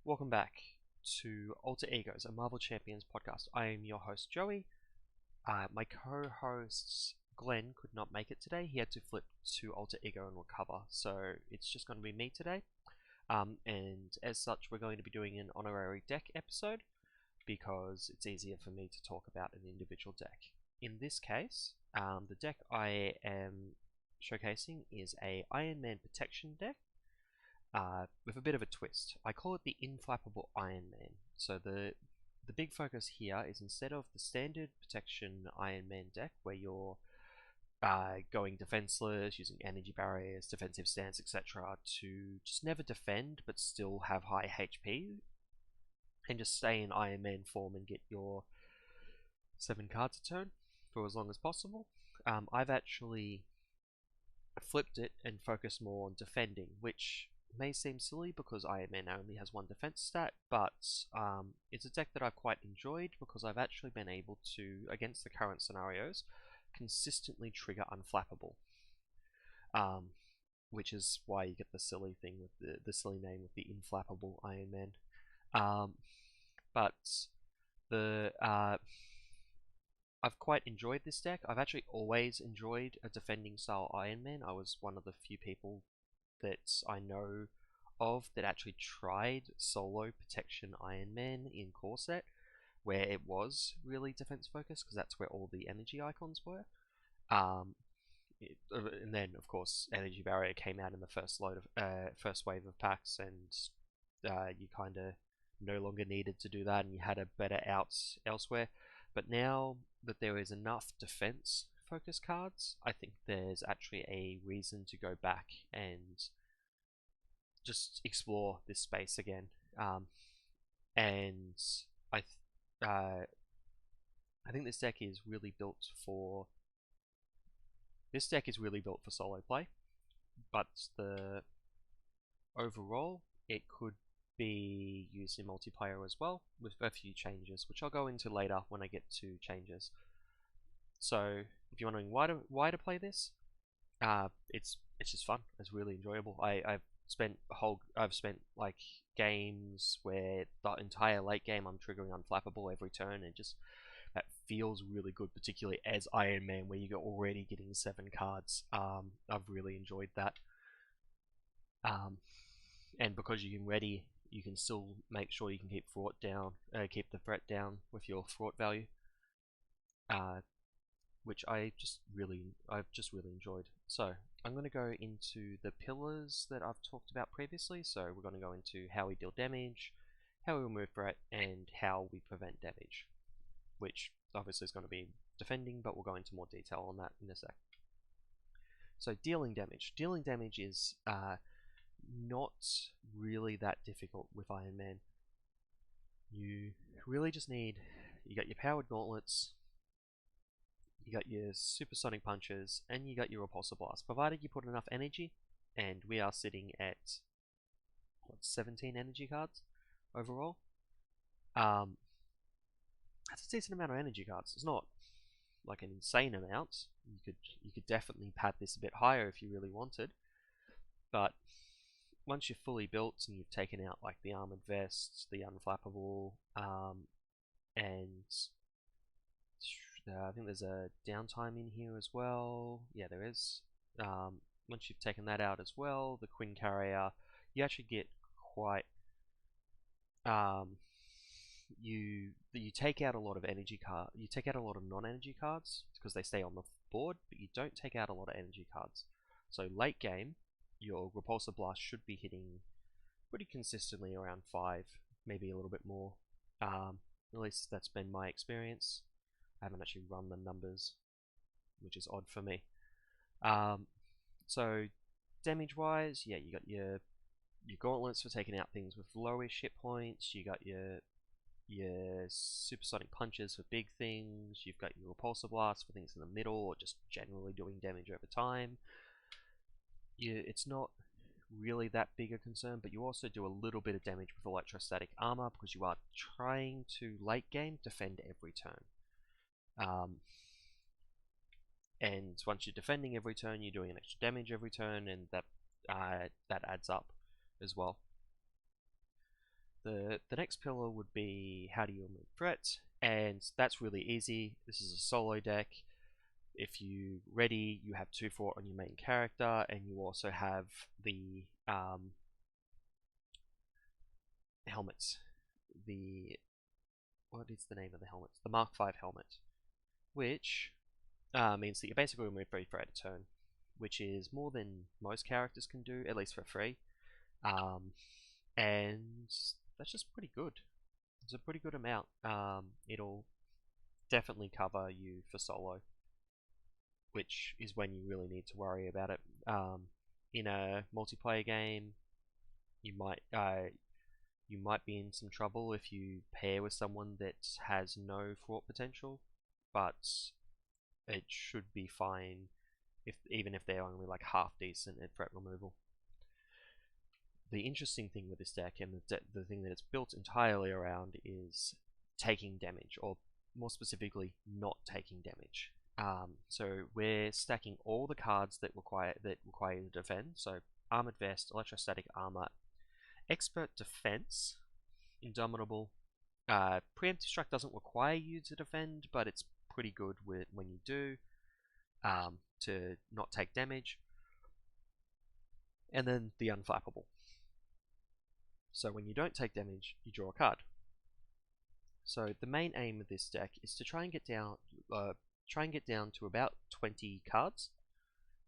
Welcome back to Alter Egos, a Marvel Champions podcast. I am your host, Joey. My co-host, Glenn, could not make it today. He had to flip to Alter Ego and recover, so it's just going to be me today. And as such, we're going to be doing an honorary deck episode because it's easier for me to talk about an individual deck. In this case, the deck I am showcasing is a Iron Man protection deck. With a bit of a twist. I call it the Inflappable Iron Man. So the big focus here is, instead of the standard protection Iron Man deck where you're going defenseless, using energy barriers, defensive stance, etc., to just never defend but still have high HP and just stay in Iron Man form and get your 7 cards a turn for as long as possible. I've actually flipped it and focused more on defending, which may seem silly because Iron Man only has 1 defense stat, but it's a deck that I've quite enjoyed because I've actually been able to, against the current scenarios, consistently trigger Unflappable, which is why you get the silly thing with the silly name with the Inflappable Iron Man. But the I've quite enjoyed this deck. I've actually always enjoyed a defending style Iron Man. I was one of the few people that I know of that actually tried solo protection Iron Man in core set, where it was really defense focused because that's where all the energy icons were. And then of course Energy Barrier came out in the first wave of packs, and you kind of no longer needed to do that, and you had a better outs elsewhere. But now that there is enough defense focus cards, I think there's actually a reason to go back and just explore this space again. And I think this deck is really built for solo play, but overall it could be used in multiplayer as well, with a few changes, which I'll go into later when I get to changes. So if you're wondering why to play this, it's just fun. It's really enjoyable. I've spent like games where the entire late game I'm triggering Unflappable every turn, and just that feels really good, particularly as Iron Man, where you're already getting 7 cards. I've really enjoyed that. And because you can still make sure you can keep keep the threat down with your threat value, which I've just really enjoyed. So I'm going to go into the pillars that I've talked about previously. So we're going to go into how we deal damage, how we remove threat, and how we prevent damage, which obviously is going to be defending, but we'll go into more detail on that in a sec. So dealing damage. Dealing damage is not really that difficult with Iron Man. You really just need, you got your powered gauntlets, you got your supersonic punches, and you got your repulsor blast, provided you put enough energy, and we are sitting at what, 17 energy cards overall. That's a decent amount of energy cards. It's not like an insane amount. You could definitely pad this a bit higher if you really wanted, but once you're fully built and you've taken out like the armored vest, the Unflappable, and I think there's a downtime in here as well. Yeah, there is. Once you've taken that out as well, the Quinn Carrier, you actually get quite. You take out a lot of energy card. You take out a lot of non-energy cards because they stay on the board, but you don't take out a lot of energy cards. So late game, your repulsor blast should be hitting pretty consistently around 5, maybe a little bit more. At least that's been my experience. I haven't actually run the numbers, which is odd for me. So damage wise, yeah, you got your gauntlets for taking out things with lowish hit points. You got your supersonic punches for big things. You've got your repulsor blast for things in the middle, or just generally doing damage over time. It's not really that big a concern, but you also do a little bit of damage with electrostatic armor because you are trying to late game defend every turn. And once you're defending every turn, you're doing an extra damage every turn, and that adds up as well. the next pillar would be how do you remove threats, and that's really easy. This is a solo deck. If you ready, you have 2 fort on your main character, and you also have the helmets. What is the name of the helmets? The Mark V helmet, which means that you basically remove 3 threat a turn, which is more than most characters can do, at least for free. And that's just pretty good. It's a pretty good amount. It'll definitely cover you for solo, which is when you really need to worry about it. In a multiplayer game, you might be in some trouble if you pair with someone that has no thwart potential, but it should be fine even if they're only like half decent at threat removal. The interesting thing with this deck, and the thing that it's built entirely around, is taking damage, or more specifically, not taking damage. So we're stacking all the cards that require you to defend. So Armored Vest, Electrostatic Armor, Expert Defense, Indomitable. Preemptive Strike doesn't require you to defend, but it's pretty good when you do, to not take damage. And then the Unflappable. So when you don't take damage, you draw a card. So the main aim of this deck is to try and get down to about 20 cards.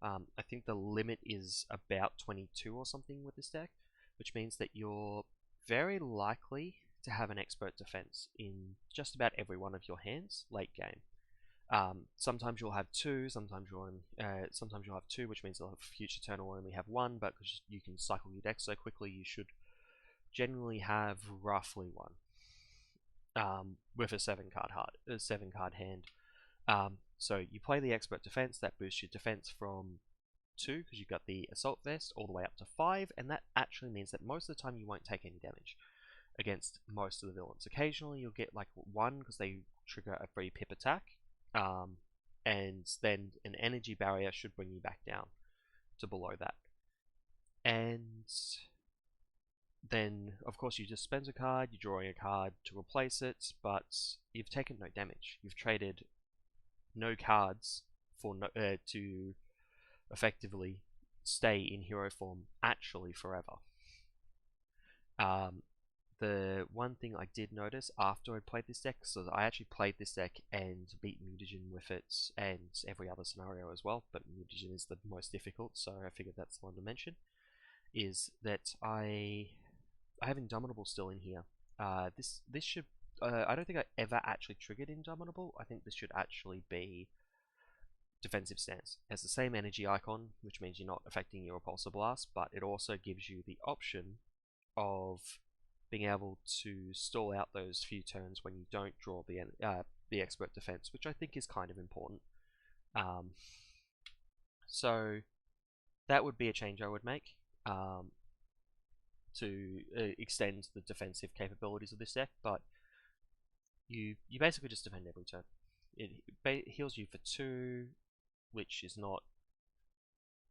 I think the limit is about 22 or something with this deck, which means that you're very likely to have an Expert Defense in just about every one of your hands late game. Sometimes you'll have 2, sometimes you'll have 2, which means you'll have future turn will only have 1, but because you can cycle your deck so quickly, you should generally have roughly 1. With a 7 card hand. So you play the Expert Defense, that boosts your defense from 2, because you've got the Assault Vest, all the way up to 5, and that actually means that most of the time you won't take any damage against most of the villains. Occasionally you'll get like 1, because they trigger a free pip attack, and then an energy barrier should bring you back down to below that. And then, of course, you just spend a card, you're drawing a card to replace it, but you've taken no damage. You've traded no cards for to effectively stay in hero form actually forever. The one thing I did notice after I played this deck, so I actually played this deck and beat Mutagen with it, and every other scenario as well, but Mutagen is the most difficult, so I figured that's the one to mention, is that I have Indomitable still in here. This should, I don't think I ever actually triggered Indomitable. I think this should actually be Defensive Stance. It has the same energy icon, which means you're not affecting your Repulsor Blast, but it also gives you the option of being able to stall out those few turns when you don't draw the Expert Defense, which I think is kind of important. So that would be a change I would make, to extend the defensive capabilities of this deck, but you basically just defend every turn. It heals you for 2, which is not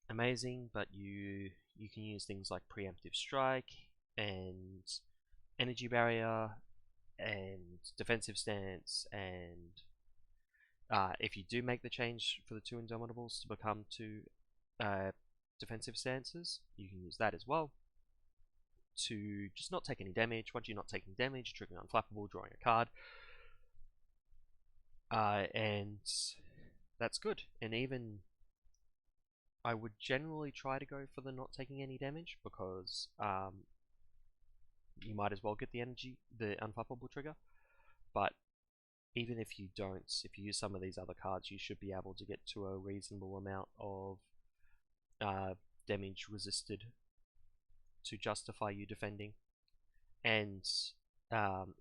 amazing, but you can use things like Preemptive Strike and Energy Barrier and Defensive Stance, and if you do make the change for the 2 Indomitables to become 2 defensive stances, you can use that as well to just not take any damage. Once you're not taking damage, triggering Unflappable, drawing a card, and that's good. And even I would generally try to go for the not taking any damage, because you might as well get the Unflappable trigger. But even if you don't, if you use some of these other cards, you should be able to get to a reasonable amount of damage resisted to justify you defending. And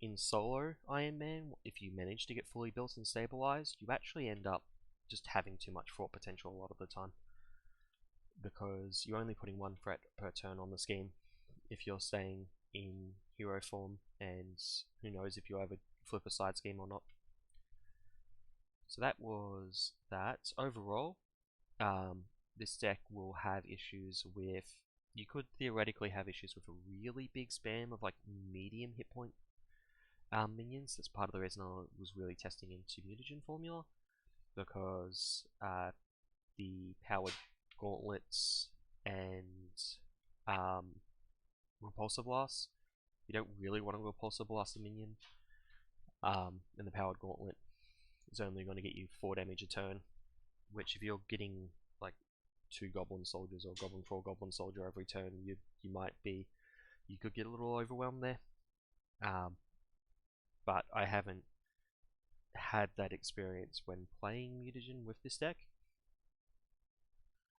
in solo Iron Man, if you manage to get fully built and stabilized, you actually end up just having too much thwart potential a lot of the time, because you're only putting 1 threat per turn on the scheme if you're staying in hero form, and who knows if you ever flip a side scheme or not. So that was that. Overall, this deck will have issues with you could theoretically have issues with a really big spam of like medium hit point minions. That's part of the reason I was really testing into mutagen formula, because the powered gauntlets and repulsor blasts, you don't really want to repulsor blast a minion, and the powered gauntlet is only going to get you 4 damage a turn, which if you're getting like 2 goblin soldiers or goblin troll goblin soldier every turn, you could get a little overwhelmed there. But I haven't had that experience when playing mutagen with this deck.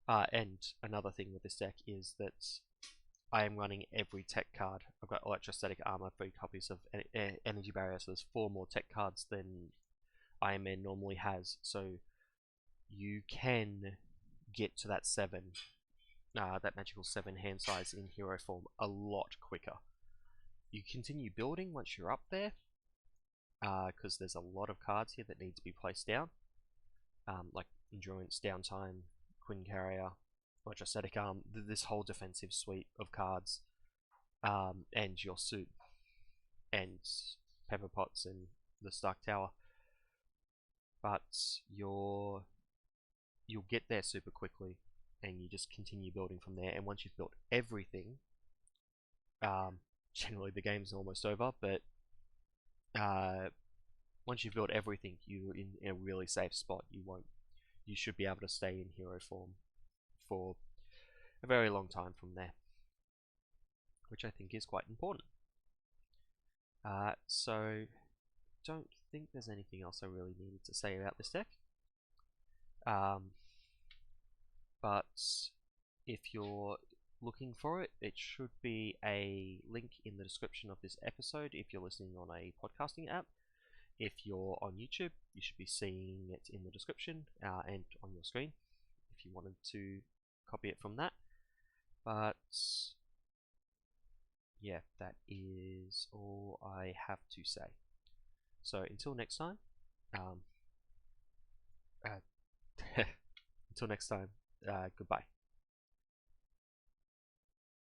And another thing with this deck is that I am running every tech card. I've got electrostatic armor, 3 copies of energy barrier, so there's 4 more tech cards than Iron Man normally has. So you can get to that 7, that magical 7 hand size in hero form a lot quicker. You continue building once you're up there, because there's a lot of cards here that need to be placed down, like Endurance, Downtime, Quinn Carrier, Electrostatic Arm, this whole defensive suite of cards, and your suit, and Pepper Potts and the Stark Tower. But you'll get there super quickly, and you just continue building from there. And once you've built everything, generally the game's almost over, but once you've built everything, you're in a really safe spot. You should be able to stay in hero form for a very long time from there, which I think is quite important. So don't think there's anything else I really needed to say about this deck. But if you're looking for it, it should be a link in the description of this episode if you're listening on a podcasting app. If you're on YouTube, you should be seeing it in the description and on your screen if you wanted to copy it from that. But yeah, that is all I have to say. So until next time, goodbye.